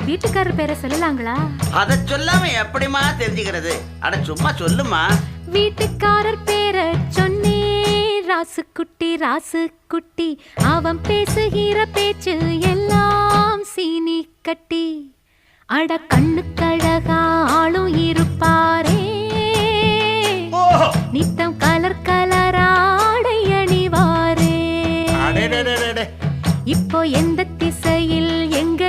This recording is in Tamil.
வீட்டுக்காரர் பேரை சொல்லலாங்களா? அத சொல்லாம எப்படிமா தெரிஞ்சுக்கிறது? அட சும்மா சொல்லுமா. வீட்டுக்காரர் பேரை சொன்னே, ராசுக்குட்டி ராசுக்குட்டி, அவன் பேசுகிற பேச்சு எல்லாம் சீனி கட்டி. அட கண்ணுக்கழகா ஆளும் இருப்பாரே, நித்தம் கலர் கலராடை அணிவாரே. இப்போ எந்த திசையில் எங்க